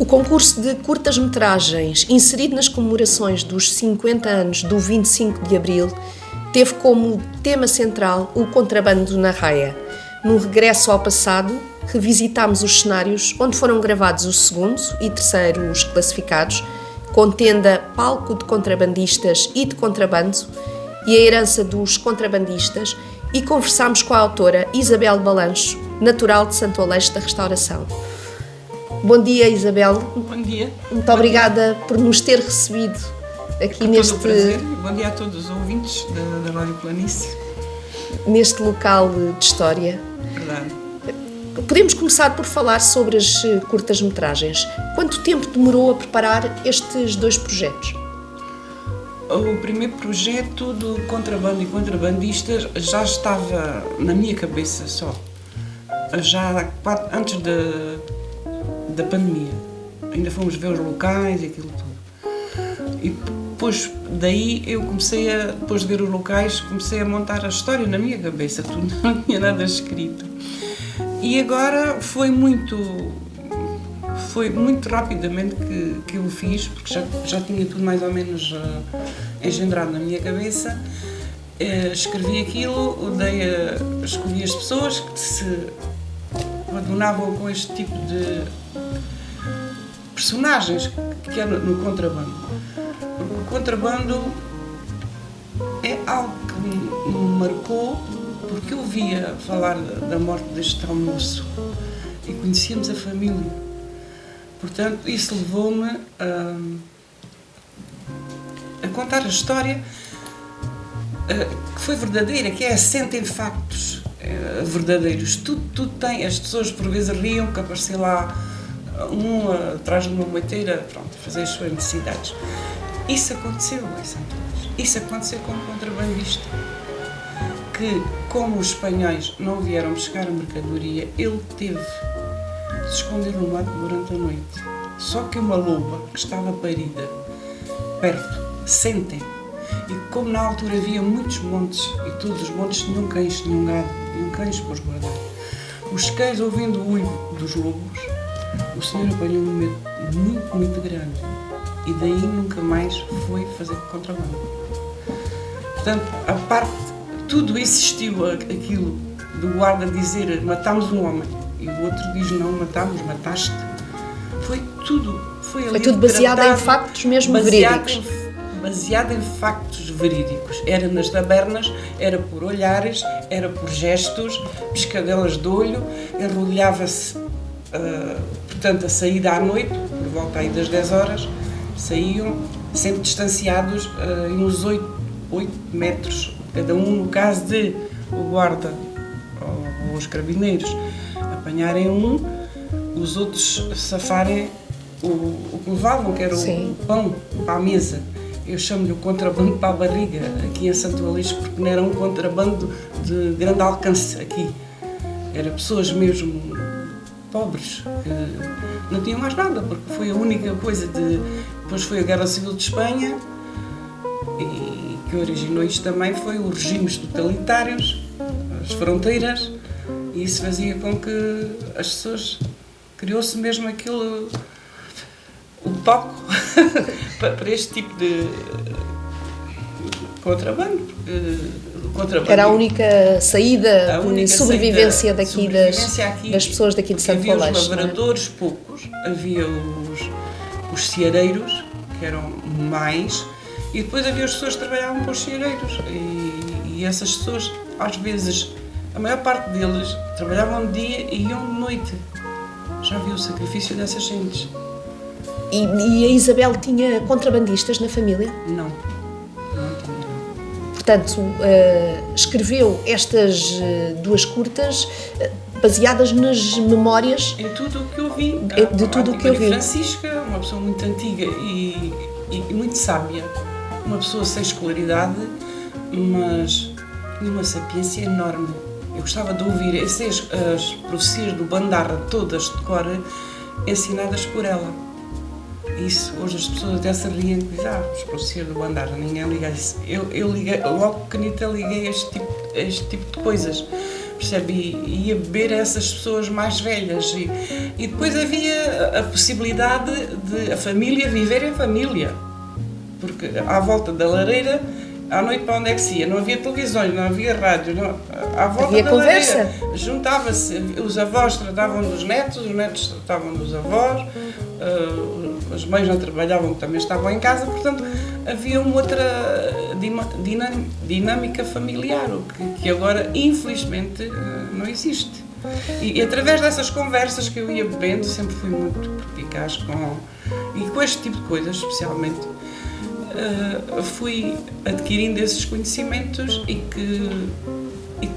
O concurso de curtas-metragens, inserido nas comemorações dos 50 anos do 25 de Abril, teve como tema central o contrabando na raia. Num regresso ao passado, revisitámos os cenários onde foram gravados o segundo e terceiro os classificados, com tenda palco de contrabandistas e de contrabando e a herança dos contrabandistas, e conversámos com a autora Isabel Balancho, natural de Santo Aleixo da Restauração. Bom dia, Isabel. Bom dia. Muito obrigada por nos ter recebido aqui neste... Todo o prazer. Bom dia a todos os ouvintes da Rádio Planície. Neste local de história. Verdade. Podemos começar por falar sobre as curtas-metragens. Quanto tempo demorou a preparar estes dois projetos? O primeiro projeto do contrabando e contrabandistas já estava na minha cabeça só. Já antes da pandemia. Ainda fomos ver os locais e aquilo tudo. E depois daí eu depois de ver os locais, comecei a montar a história na minha cabeça. Tudo, não tinha nada escrito. E agora foi muito rapidamente que eu fiz, porque já tinha tudo mais ou menos engendrado na minha cabeça. Escrevi aquilo, escolhi as pessoas que se adonavam com este tipo de personagens que é no contrabando. Porque o contrabando é algo que me marcou, porque eu via falar da morte deste tal moço e conhecíamos a família. Portanto, isso levou-me a contar a história que foi verdadeira, que é assente em factos verdadeiros. Tudo tem. As pessoas por vezes riam que aparecia lá atrás de uma moiteira, pronto, a fazer as suas necessidades. Isso aconteceu em Santo Aleixo. Isso aconteceu com um contrabandista que, como os espanhóis não vieram buscar a mercadoria, ele teve de se esconder no mato durante a noite. Só que uma loba que estava parida perto, sentem. E como na altura havia muitos montes, e todos os montes tinham cães, tinham gado, tinham cães para os guardar. Os cães, ouvindo o uivo dos lobos, o senhor apanhou um medo muito, muito grande. E daí nunca mais foi fazer contrabando. Portanto, a parte, tudo existiu, aquilo do guarda dizer matámos um homem, e o outro diz não matámos, mataste. Foi tudo baseado em factos mesmo verídicos. Baseado em factos verídicos. Era nas tabernas, era por olhares, era por gestos, piscadelas de olho, enrodilhava-se, portanto, a saída à noite, por volta aí das 10 horas, saíam sempre distanciados em uns 8 metros, cada um, no caso de o guarda ou os carabineiros apanharem os outros safarem o que levavam, que era o pão para a mesa. Eu chamo-lhe o contrabando para a barriga, aqui em Santo Aleixo, porque não era um contrabando de grande alcance aqui. Era pessoas mesmo pobres, que não tinham mais nada, porque foi a única coisa Depois foi a Guerra Civil de Espanha, e que originou isto também foi os regimes totalitários, as fronteiras, e isso fazia com que as pessoas... Criou-se mesmo aquilo... o toque para este tipo de contrabando. Era a única saída de sobrevivência daqui das pessoas daqui de Santo Aleixo. Havia os lavradores, poucos, havia os ceareiros, que eram mais, e depois havia as pessoas que trabalhavam para os ceareiros. E essas pessoas, às vezes, a maior parte deles trabalhavam de dia e iam de noite. Já viu o sacrifício dessas gentes. E a Isabel tinha contrabandistas na família? Não tinha. Portanto, escreveu estas duas curtas baseadas nas memórias... Em tudo o que eu vi. De tudo o que eu vi. Francisca, uma pessoa muito antiga e muito sábia. Uma pessoa sem escolaridade, mas tinha uma sapiência enorme. Eu gostava de ouvir as profecias do Bandarra, todas de cor, ensinadas por ela. Isso, hoje as pessoas até se riem e dizem, as profecias do Bandarra, ninguém liga a isso. Eu liguei, logo pequenita liguei a este tipo de coisas, percebe? E ia beber a essas pessoas mais velhas. E depois havia a possibilidade de a família viver em família, porque à volta da lareira, à noite para onde é que se ia? Não havia televisões, não havia rádio, à volta havia da conversa. lareira juntava-se, os avós tratavam dos netos, os netos tratavam dos avós, as mães não trabalhavam, também estavam em casa, portanto havia uma outra dinâmica familiar, o que agora infelizmente não existe. E através dessas conversas que eu ia bebendo, sempre fui muito perspicaz com este tipo de coisas, especialmente, fui adquirindo esses conhecimentos e que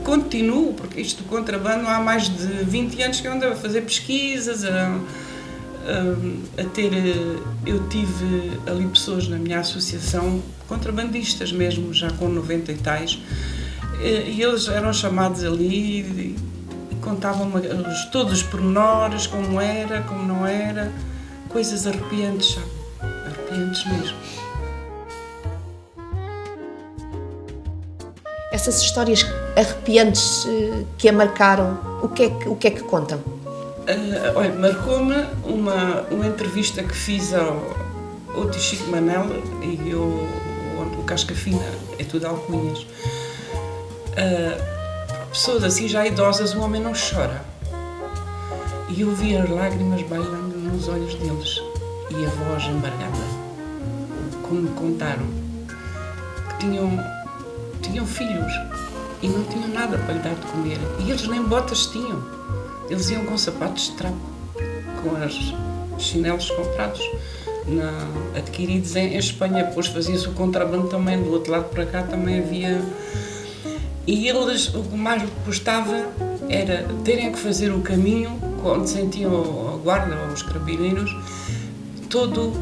continuo, porque isto do contrabando há mais de 20 anos que eu ando a fazer pesquisas, eu tive ali pessoas na minha associação, contrabandistas mesmo, já com 90 e tais, e eles eram chamados ali e contavam-me todos os pormenores, como era, como não era, coisas arrepiantes, sabe? Arrepiantes mesmo. Essas histórias arrepiantes que a marcaram, o que é que contam? Olha, marcou-me uma entrevista que fiz ao tio Chico Manel e o Casca Fina, é tudo alcunhas. Pessoas assim já idosas, o homem não chora. E eu vi as lágrimas bailando nos olhos deles e a voz embargada. Como me contaram que tinham filhos e não tinham nada para lhe dar de comer. E eles nem botas tinham. Eles iam com sapatos de trapo, com os chinelos comprados, adquiridos em Espanha. Depois fazia-se o contrabando também, do outro lado para cá também havia. E eles, o que mais lhe custava era terem que fazer o caminho, onde sentiam a guarda ou os carabineiros, todo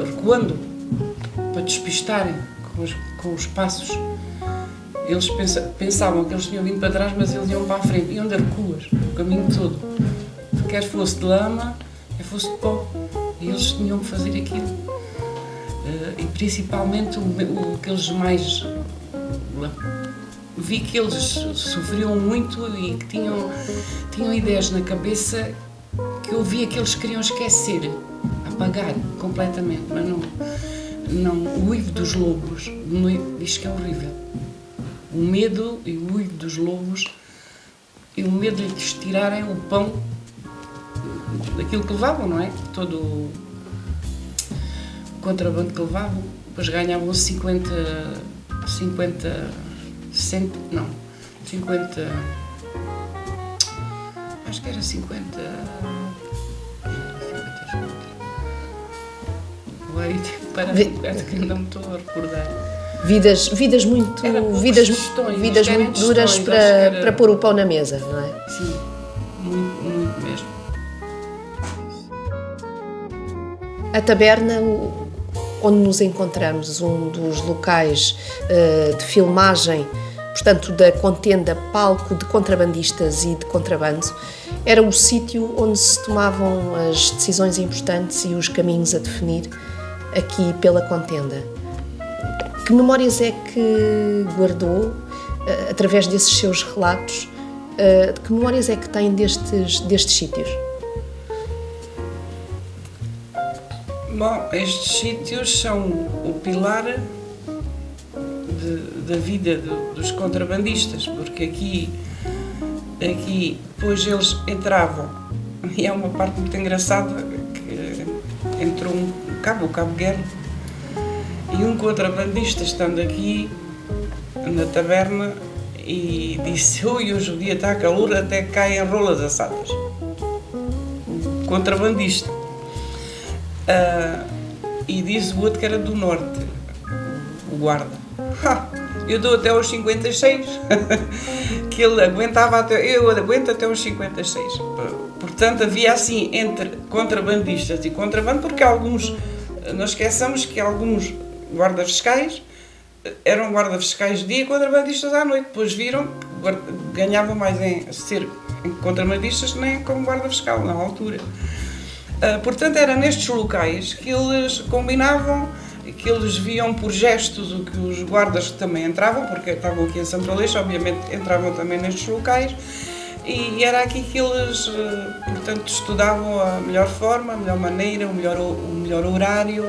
recuando, para despistarem com os passos. Eles pensavam que eles tinham vindo para trás, mas eles iam para a frente, iam dar recuas, o caminho todo. Quer fosse de lama, quer fosse de pó, e eles tinham que fazer aquilo. E principalmente o que eles mais... Vi que eles sofriam muito e que tinham ideias na cabeça que eu via que eles queriam esquecer, apagar completamente, mas não. O uivo dos lobos, diz que é horrível. O medo e o uivo dos lobos e o medo de lhes tirarem o pão daquilo que levavam, não é? Todo o contrabando que levavam. Depois ganhavam 50 acho que era 50 parece que ainda me estou a recordar. Vidas muito duras para pôr o pão na mesa, não é? Sim, muito mesmo. A taberna onde nos encontramos, um dos locais de filmagem, portanto, da contenda, palco de contrabandistas e de contrabando, era o sítio onde se tomavam as decisões importantes e os caminhos a definir aqui pela contenda. Que memórias é que guardou, através desses seus relatos, que memórias é que tem destes sítios? Bom, estes sítios são o pilar da vida dos contrabandistas, porque aqui depois eles entravam, e é uma parte muito engraçada, que entrou o Cabo Guerra, e um contrabandista estando aqui na taberna e disse: "Ui, hoje o dia está calor, até caem rolas assadas." O contrabandista. E disse o outro que era do norte, o guarda: "Eu dou até aos 56." Que ele aguentava eu aguento até aos 56. Portanto, havia assim entre contrabandistas e contrabando, porque alguns, não esqueçamos que alguns guardas fiscais eram guardas fiscais de dia e contrabandistas à noite. Depois viram que ganhavam mais em ser contrabandistas nem como guarda fiscal na altura. Portanto, era nestes locais que eles combinavam que eles viam por gestos o que os guardas que também entravam, porque estavam aqui em Santo Aleixo, obviamente entravam também nestes locais, e era aqui que eles, portanto, estudavam a melhor forma, a melhor maneira, o melhor horário,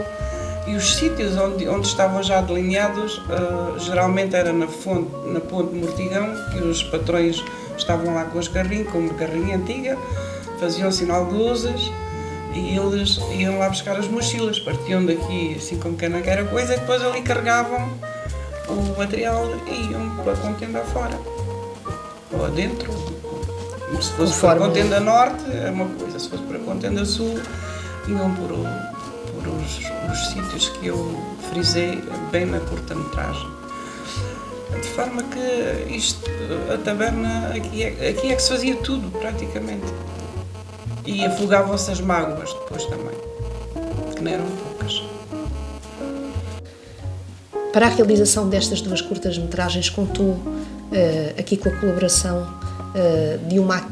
e os sítios onde estavam já delineados, geralmente era na Ponte de Mortigão, que os patrões estavam lá com uma carrinha antiga, faziam sinal de luzes, e eles iam lá buscar as mochilas, partiam daqui assim como que era coisa, e depois ali carregavam o material e iam para a contenda fora, ou adentro. Se fosse para a contenda norte é uma coisa, se fosse para a contenda sul iam por os sítios que eu frisei bem na curta-metragem. De forma que a taberna aqui é que se fazia tudo praticamente. E afogavam-se as mágoas depois também, que não eram poucas. Para a realização destas 2 curtas-metragens contou aqui com a colaboração de uma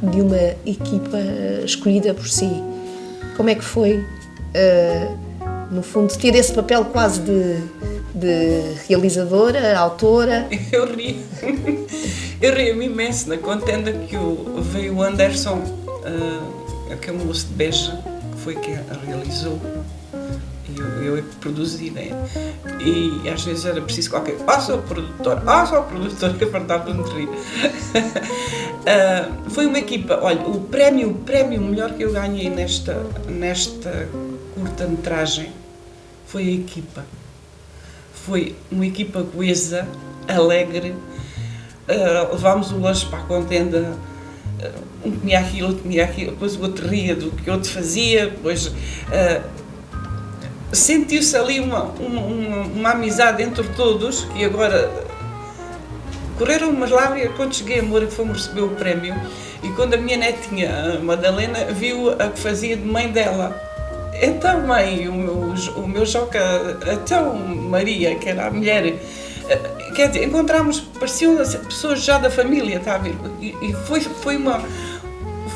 equipa escolhida por si. Como é que foi, no fundo, ter esse papel quase de realizadora, autora? Eu rio-me imenso na contenda que veio o Anderson, que é um moço de Beja, que foi quem a realizou, e eu produzi, né? E às vezes era preciso qualquer sou produtora, eu fartava-me de rir. Foi uma equipa, olha, o prémio melhor que eu ganhei nesta curta-metragem foi a equipa. Foi uma equipa coesa, alegre, levámos o lanche para a contenda, um comia aquilo, outro comia aquilo, depois o outro ria do que o outro fazia, depois sentiu-se ali uma amizade entre todos, que agora correram umas lágrimas quando cheguei a Moura, que fomos receber o prémio, e quando a minha netinha, a Madalena, viu a que fazia de mãe dela. Então, mãe, o meu Joca, então Maria, que era a mulher, quer dizer, encontramos, pareciam pessoas já da família, está a ver? E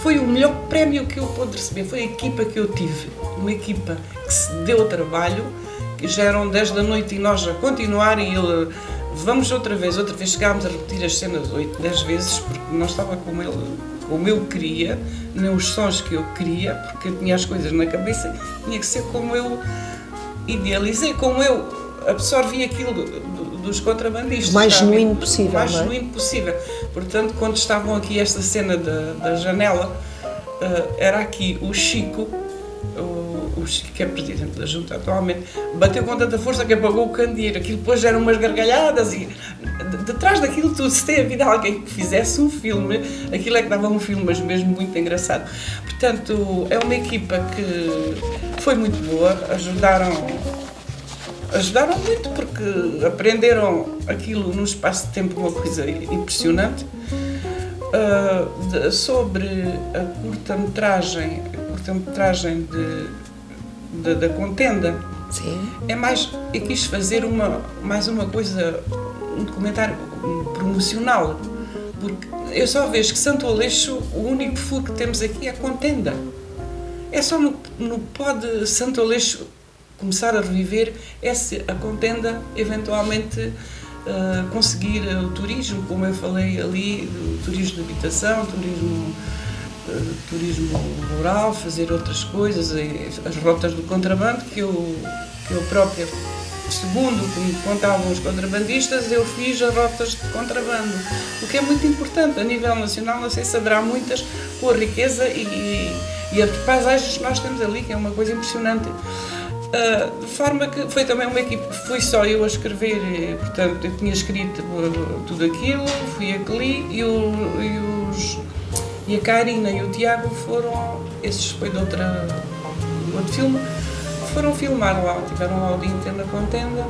foi o melhor prémio que eu pude receber, foi a equipa que eu tive, uma equipa que se deu ao trabalho, que já eram 10 da noite e nós a continuar, e ele, vamos outra vez chegámos a repetir as cenas 8, 10 vezes, porque não estava como eu queria, nem os sons que eu queria, porque eu tinha as coisas na cabeça, tinha que ser como eu idealizei, como eu absorvi aquilo dos contrabandistas. O mais genuíno possível. O mais genuíno possível. Portanto, quando estavam aqui esta cena da janela, era aqui o Chico, que é presidente da Junta atualmente, bateu com tanta força que apagou o candeeiro. Aquilo depois eram umas gargalhadas e detrás daquilo tudo, se tem havido alguém que fizesse um filme, aquilo é que dava um filme, mas mesmo muito engraçado. Portanto, é uma equipa que foi muito boa, ajudaram muito porque aprenderam aquilo num espaço de tempo, uma coisa impressionante. Sobre a curta-metragem da contenda. Sim. Eu quis fazer mais uma coisa, um documentário promocional, porque eu só vejo que Santo Aleixo, o único fogo que temos aqui é a contenda. É só no pode Santo Aleixo começar a reviver se a contenda eventualmente conseguir o turismo, como eu falei ali, o turismo de habitação, turismo rural, fazer outras coisas, as rotas do contrabando que eu própria, segundo o que me contavam os contrabandistas, eu fiz as rotas de contrabando, o que é muito importante a nível nacional. Não sei se haverá muitas, com a riqueza e as paisagens que nós temos ali, que é uma coisa impressionante. De forma que foi também uma equipe, fui só eu a escrever, portanto eu tinha escrito tudo aquilo, fui a que li, e a Karina e o Tiago foram, esses foi de outro filme, foram filmar lá, tiveram lá o dia inteiro na contenda,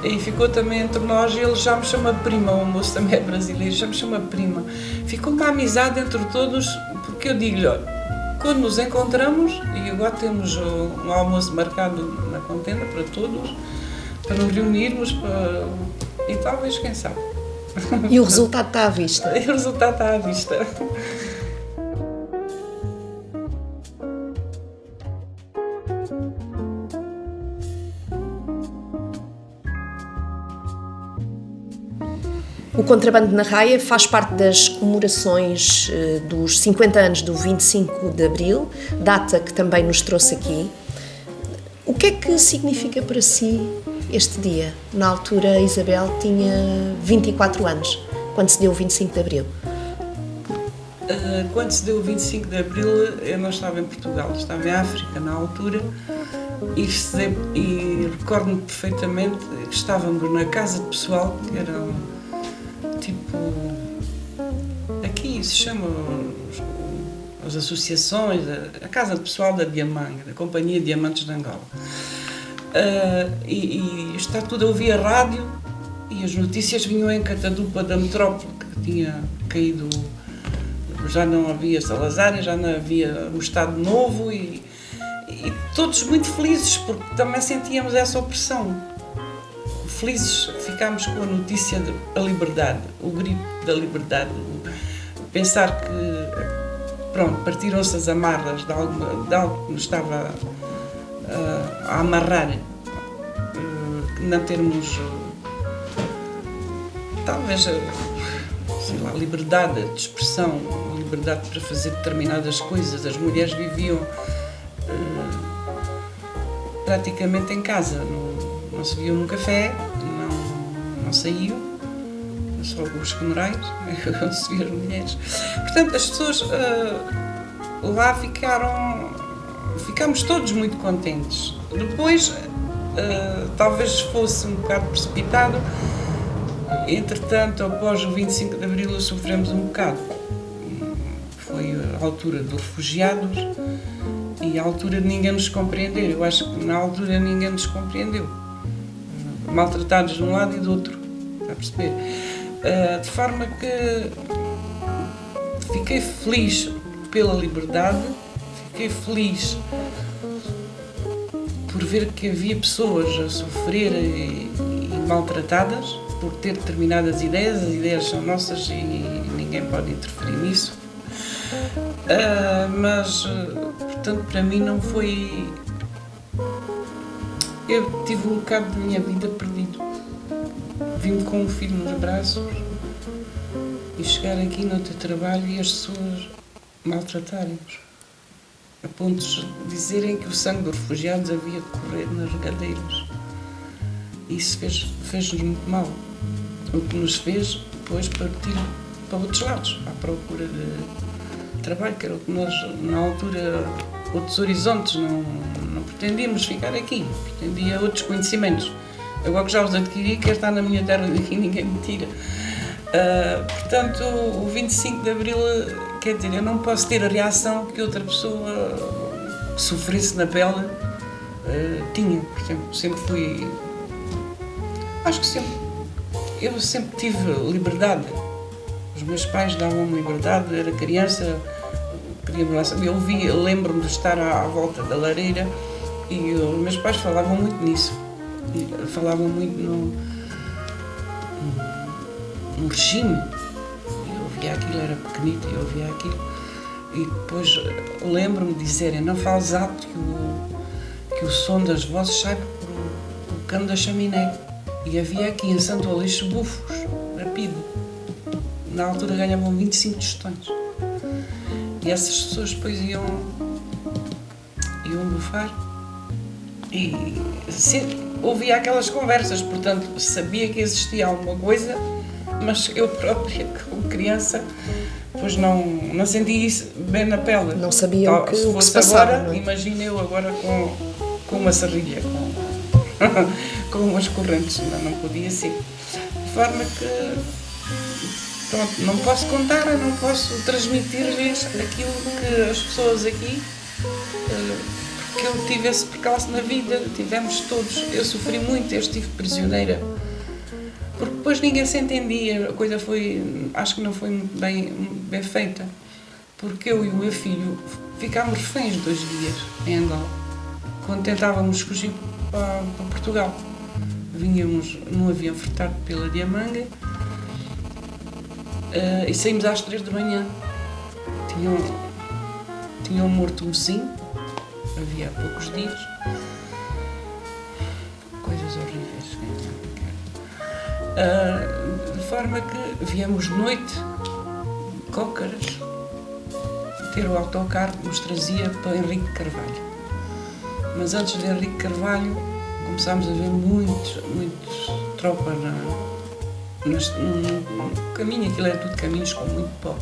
e ficou também entre nós, e ele já me chama prima, o moço também é brasileiro, já me chama prima. Ficou uma amizade entre todos, porque eu digo-lhe, olha, quando nos encontramos, e agora temos um almoço marcado na contenda para todos, para nos reunirmos, e talvez, quem sabe. E o resultado está à vista. E o resultado está à vista. O Contrabando na Raia faz parte das comemorações dos 50 anos do 25 de Abril, data que também nos trouxe aqui. O que é que significa para si este dia? Na altura, Isabel tinha 24 anos, quando se deu o 25 de Abril. Quando se deu o 25 de Abril, eu não estava em Portugal, estava em África na altura, e recordo-me perfeitamente que estávamos na casa de pessoal, que era tipo, aqui se chama as associações, a casa de pessoal da Diamanga, da Companhia Diamantes de Angola. E está tudo a ouvir a rádio e as notícias vinham em catadupa da metrópole, que tinha caído, já não havia Salazar, já não havia o Estado Novo e todos muito felizes, porque também sentíamos essa opressão. Felizes, ficámos com a notícia da liberdade, o grito da liberdade, pensar que, pronto, partiram-se as amarras de algo que nos estava a amarrar, não termos, talvez, sei lá, liberdade de expressão, liberdade para fazer determinadas coisas. As mulheres viviam praticamente em casa, não se viam no café, não saíam, só os funerais, onde se viam as mulheres. Portanto, as pessoas lá ficámos todos muito contentes. Depois, talvez fosse um bocado precipitado, entretanto, após o 25 de Abril, sofremos um bocado. Foi a altura dos refugiados e a altura de ninguém nos compreender. Eu acho que na altura ninguém nos compreendeu. Maltratados de um lado e do outro, está a perceber? De forma que fiquei feliz pela liberdade, fiquei feliz por ver que havia pessoas a sofrer e maltratadas por ter determinadas ideias. As ideias são nossas e ninguém pode interferir nisso. Mas, portanto, para mim não foi... Eu tive um bocado da minha vida perdido. Vim com um filho nos braços e chegar aqui no teu trabalho e as pessoas maltratarem-nos, a ponto de dizerem que o sangue dos refugiados havia de correr nas regadeiras. Isso fez-nos muito mal. O que nos fez depois partir para outros lados, à procura de trabalho, que era o que nós, na altura, outros horizontes, não pretendíamos ficar aqui, pretendia outros conhecimentos. Agora que já os adquiri, quero estar na minha terra e ninguém me tira. Portanto, o 25 de Abril, quer dizer, eu não posso ter a reação que outra pessoa que sofresse na pele tinha. Por exemplo, sempre fui... Acho que eu sempre tive liberdade. Os meus pais davam-me liberdade, era criança, eu lembro-me de estar à volta da lareira e os meus pais falavam muito nisso. Falavam muito no regime. Eu ouvia aquilo, era pequenita, eu ouvia aquilo. E depois lembro-me de dizerem: não fales alto, que o som das vozes sai por cano da chaminé. E havia aqui em Santo Aleixo bufos, rapido. Na altura ganhavam 25 tostões. E essas pessoas depois iam bufar. E ouvia aquelas conversas, portanto, sabia que existia alguma coisa, mas eu própria, como criança, pois não senti isso bem na pele. Não sabia o que se passava. Agora, imagina eu agora com uma serrilha, com umas correntes, não podia ser. De forma que, pronto, não posso contar, não posso transmitir-lhes aquilo que as pessoas aqui... que eu tive esse percalço na vida, tivemos todos, eu sofri muito, eu estive prisioneira, porque depois ninguém se entendia, a coisa foi, acho que não foi muito bem feita, porque eu e o meu filho ficámos reféns 2 dias em Angola, quando tentávamos fugir para Portugal. Vinhamos num avião fretado pela Diamanga e saímos às 3 da manhã. Tinham morto um sim. Havia há poucos dias. Coisas horríveis. De forma que viemos de noite, Cócaras, ter o autocarro que nos trazia para Henrique Carvalho. Mas antes de Henrique Carvalho começámos a ver muitos tropa no caminho, aquilo era tudo caminhos com muito pó.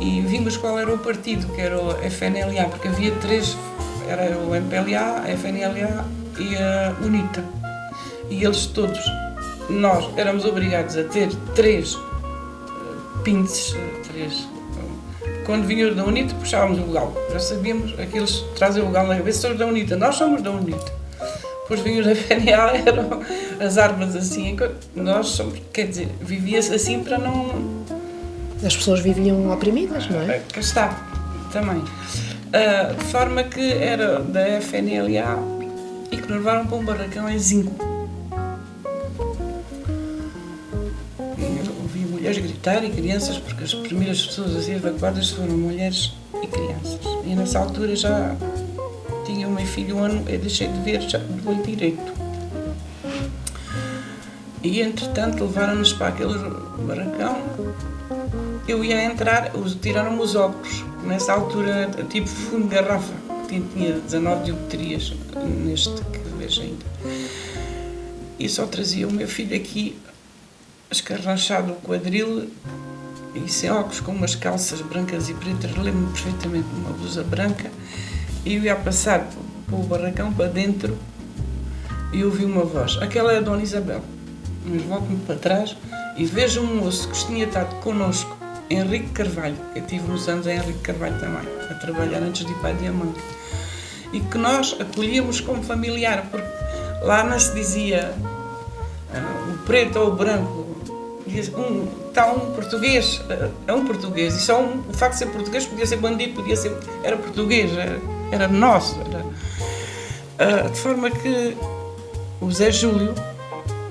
E vimos qual era o partido, que era o FNLA, porque havia três, era o MPLA, a FNLA e a UNITA. E eles todos, nós éramos obrigados a ter três pinces, quando vinham da UNITA puxávamos o galo, já sabíamos, aqueles trazem o galo na cabeça, somos da UNITA, nós somos da UNITA. Depois vinham da FNLA, eram as armas assim, nós somos, quer dizer, vivia-se assim para não... As pessoas viviam oprimidas, não é? Cá está, também. De forma que era da FNLA e que nos levaram para um barracão em Zinco. Ouvi mulheres gritar e crianças, porque as primeiras pessoas a ser evacuadas foram mulheres e crianças. E nessa altura já tinha o meu filho 1 ano, eu deixei de ver já do olho direito. E entretanto levaram-nos para aquele barracão. Eu ia entrar, tiraram-me os óculos. Nessa altura, tipo fundo de garrafa, que tinha 19 dioptrias neste que vejo ainda. E só trazia o meu filho aqui, escarranchado o quadril, e sem óculos, com umas calças brancas e pretas, lembro-me perfeitamente de uma blusa branca, e eu ia passar para o barracão, para dentro, e ouvi uma voz. Aquela é a Dona Isabel. Mas volto-me para trás e vejo um moço que tinha estado connosco, Henrique Carvalho, eu tive uns anos em Henrique Carvalho também, a trabalhar antes de ir para a Diamante, e que nós acolhíamos como familiar, porque lá não se dizia o preto ou o branco, está um português, é um português, e só o facto de ser português podia ser bandido, podia ser, era português, era nosso, de forma que o Zé Júlio,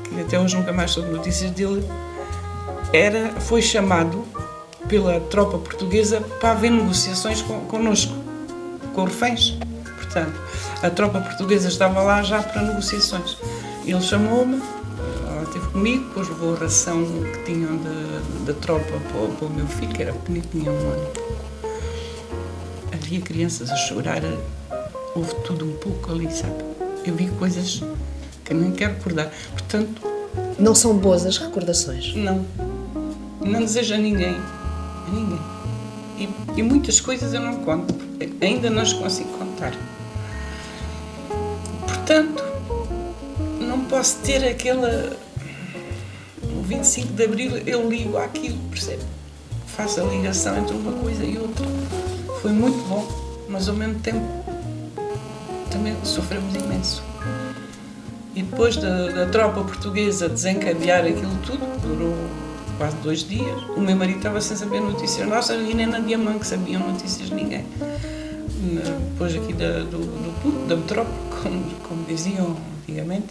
que até hoje nunca mais soube notícias dele, foi chamado pela tropa portuguesa para haver negociações connosco, com os reféns. Portanto, a tropa portuguesa estava lá já para negociações. Ele chamou-me, ela esteve comigo, depois levou a ração que tinham da tropa para o meu filho, que era pequenino, tinha 1 ano. Havia crianças a chorar, houve tudo um pouco ali, sabe? Eu vi coisas que nem quero recordar. Portanto, não são boas as recordações? Não desejo a ninguém. E muitas coisas eu não conto, porque ainda não as consigo contar. Portanto, não posso ter aquela... O 25 de Abril eu ligo àquilo, percebe? Faço a ligação entre uma coisa e outra. Foi muito bom, mas ao mesmo tempo também sofremos imenso. E depois da tropa portuguesa desencadear aquilo tudo, durou quase 2 dias, o meu marido estava sem saber notícias nossas e nem na Diamante sabiam notícias de ninguém. Depois aqui da metrópole, como diziam antigamente,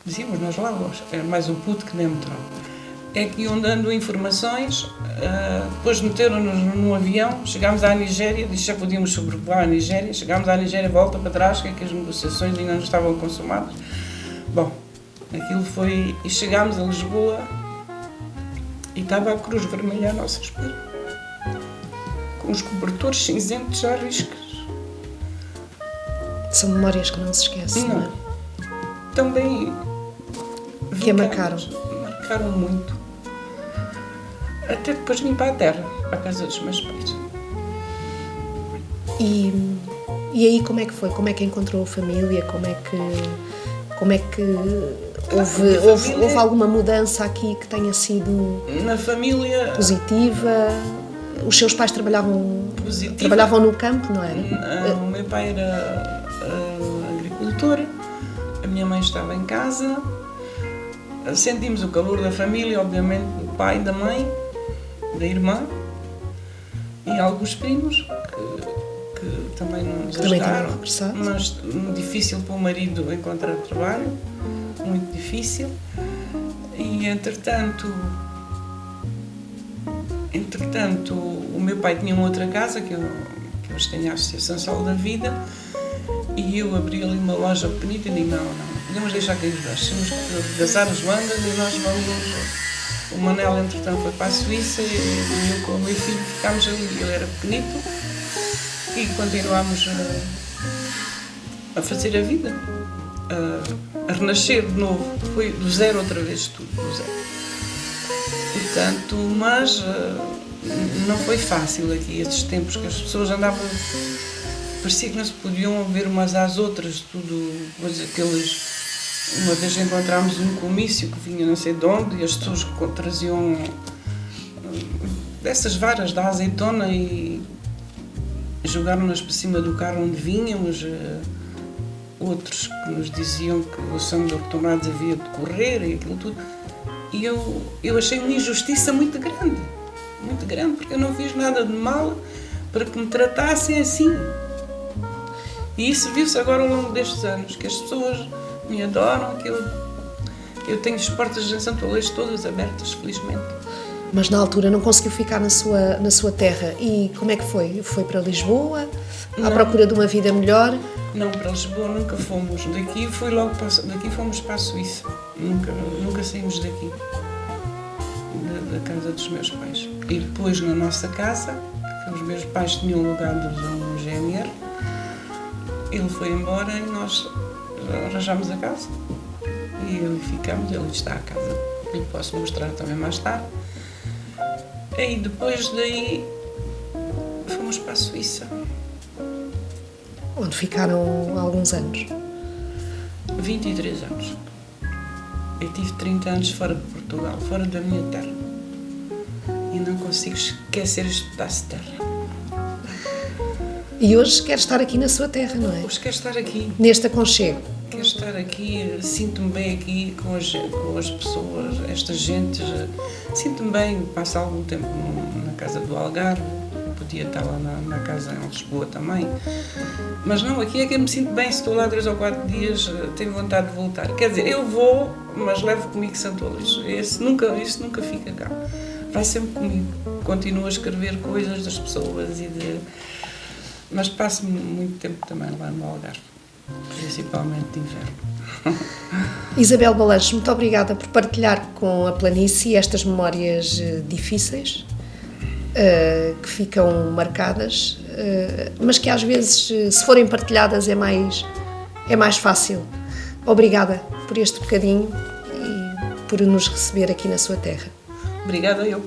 dizíamos nós lá, era mais um puto que nem metrópole. É que iam dando informações, depois meteram-nos num avião, chegámos à Nigéria, disse que já podíamos sobrevoar a Nigéria, chegámos à Nigéria, volta para trás, que as negociações ainda não estavam consumadas. Bom, aquilo foi... E chegámos a Lisboa e estava a Cruz Vermelha à nossa espera, com os cobertores cinzentos à riscas. São memórias que não se esquecem, não é? Também... Que a marcaram. Marcaram muito. Até depois vim para a terra, para a casa dos meus pais. E aí como é que foi? Como é que encontrou a família? Como é que houve alguma mudança aqui que tenha sido na família positiva? Os seus pais trabalhavam no campo, não era? O meu pai era agricultor, a minha mãe estava em casa. Sentimos o calor da família, obviamente, do pai, da mãe, da irmã e alguns primos que também nos ajudaram, mas difícil para o marido encontrar trabalho, muito difícil. E entretanto o meu pai tinha uma outra casa, que hoje tem a Associação Sol da Vida, e eu abri ali uma loja pequenita e digo, não, podemos deixar cair os braços, temos que gasar as mangas e nós vamos. O Manel, entretanto, foi para a Suíça e eu com o meu filho ficámos ali. Ele era pequenito e continuámos a fazer a vida, a renascer de novo. Foi do zero outra vez, tudo do zero. Portanto, mas não foi fácil aqui, estes tempos que as pessoas andavam, parecia que não se podiam ver umas às outras, tudo, aqueles. Uma vez encontramos um comício que vinha não sei de onde e as pessoas traziam dessas varas da azeitona e jogaram-nas por cima do carro onde vínhamos. Outros que nos diziam que o sangue de ortonados havia de correr e aquilo tudo. E eu achei uma injustiça muito grande, porque eu não fiz nada de mal para que me tratassem assim. E isso viu-se agora ao longo destes anos, que as pessoas me adoram, que eu tenho as portas de Santo Aleixo todas abertas, felizmente. Mas na altura não conseguiu ficar na sua terra. E como é que foi? Foi para Lisboa, à procura de uma vida melhor? Não, para Lisboa nunca fomos. Daqui fomos para a Suíça. Nunca saímos daqui, da casa dos meus pais. E depois na nossa casa, que os meus pais tinham alugado um GNR, ele foi embora e nós arranjámos a casa e ali ficamos. Ele está a casa, lhe posso mostrar também mais tarde. E depois daí fomos para a Suíça, onde ficaram alguns anos. 23 anos. Eu tive 30 anos fora de Portugal, fora da minha terra, e não consigo esquecer este pedaço de terra. E hoje quer estar aqui na sua terra, não é? Hoje quero estar aqui. Neste aconchego. Quero estar aqui, sinto-me bem aqui com as pessoas, estas gentes. Sinto-me bem, passo algum tempo na casa do Algarve, podia estar lá na casa em Lisboa também. Mas não, aqui é que eu me sinto bem, se estou lá 3 ou 4 dias, tenho vontade de voltar. Quer dizer, eu vou, mas levo comigo Santo Aleixo. Isso nunca fica cá. Vai sempre comigo. Continuo a escrever coisas das pessoas mas passo muito tempo também lá no Algarve, principalmente de inverno. Isabel Balanchos, muito obrigada por partilhar com a planície estas memórias difíceis, que ficam marcadas, mas que às vezes, se forem partilhadas, é mais fácil. Obrigada por este bocadinho e por nos receber aqui na sua terra. Obrigada eu.